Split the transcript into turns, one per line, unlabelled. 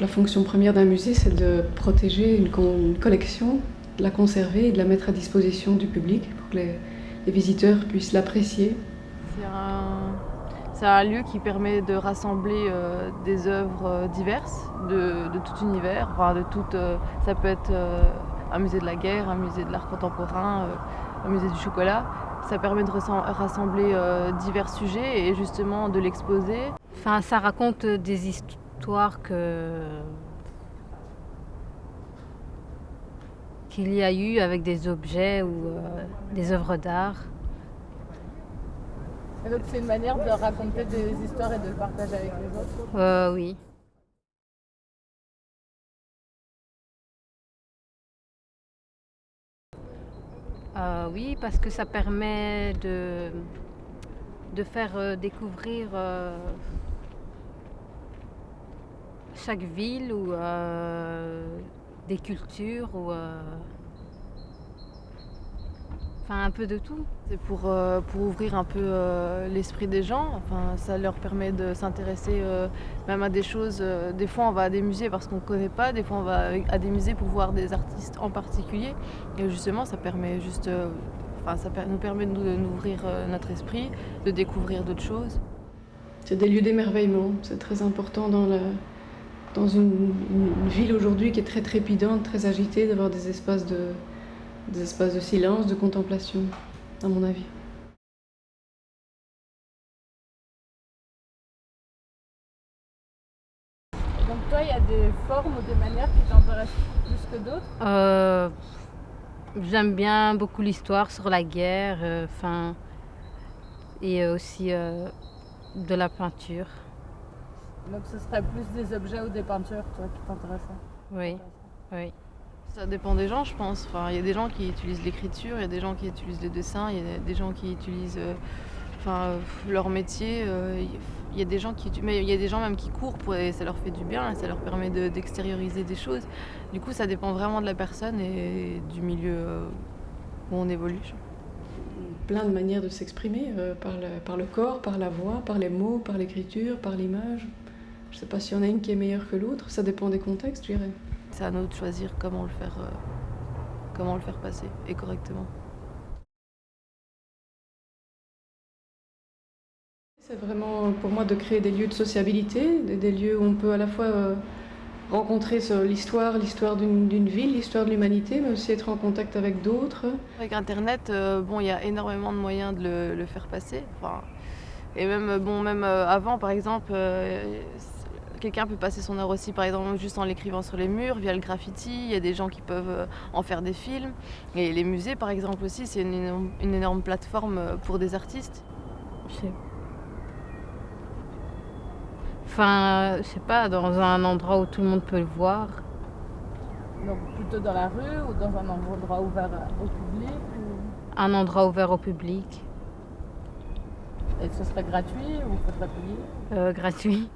Donc la fonction première d'un musée, c'est de protéger une collection, de la conserver et de la mettre à disposition du public pour que les visiteurs puissent l'apprécier.
C'est un lieu qui permet de rassembler des œuvres diverses de tout univers. Enfin, ça peut être un musée de la guerre, un musée de l'art contemporain, un musée du chocolat. Ça permet de rassembler divers sujets et justement de l'exposer.
Enfin, ça raconte des histoires qu'il y a eu avec des objets ou des œuvres d'art.
Et donc c'est une manière de raconter des histoires et de le partager avec les autres.
Oui. Oui, parce que ça permet de faire découvrir chaque ville ou des cultures ou enfin un peu de tout.
C'est pour ouvrir un peu l'esprit des gens. Enfin, ça leur permet de s'intéresser même à des choses. Des fois, on va à des musées parce qu'on ne connaît pas. Des fois, on va à des musées pour voir des artistes en particulier. Et justement, ça permet nous permet de d'ouvrir notre esprit, de découvrir d'autres choses.
C'est des lieux d'émerveillement. C'est très important dans une ville aujourd'hui qui est très trépidante, très agitée, d'avoir des espaces de silence, de contemplation, à mon avis.
Donc toi, il y a des formes ou des manières qui t'intéressent plus que d'autres?
J'aime bien beaucoup l'histoire sur la guerre, et aussi de la peinture.
Donc ce serait plus des objets ou des peintures, toi, qui t'intéressent?
Oui, oui.
Ça dépend des gens, je pense. Enfin, il y a des gens qui utilisent l'écriture, il y a des gens qui utilisent les dessins, il y a des gens qui utilisent leur métier. Il y a des gens mais il y a des gens même qui courent et ça leur fait du bien, et ça leur permet d'extérioriser des choses. Du coup, ça dépend vraiment de la personne et du milieu où on évolue.
Plein de manières de s'exprimer, par le corps, par la voix, par les mots, par l'écriture, par l'image. Je ne sais pas s'il y en a une qui est meilleure que l'autre, ça dépend des contextes, je dirais.
C'est à nous de choisir comment le faire passer et correctement.
C'est vraiment pour moi de créer des lieux de sociabilité, des lieux où on peut à la fois rencontrer l'histoire d'une ville, l'histoire de l'humanité, mais aussi être en contact avec d'autres.
Avec Internet, il y a énormément de moyens de le faire passer. Enfin, et même avant, par exemple, quelqu'un peut passer son art aussi, par exemple, juste en l'écrivant sur les murs, via le graffiti. Il y a des gens qui peuvent en faire des films. Et les musées, par exemple, aussi, c'est une énorme plateforme pour des artistes.
Je sais pas, dans un endroit où tout le monde peut le voir.
Donc plutôt dans la rue ou dans un endroit ouvert au public
Un endroit ouvert au public.
Et ce serait gratuit ou faudrait payer?
Gratuit.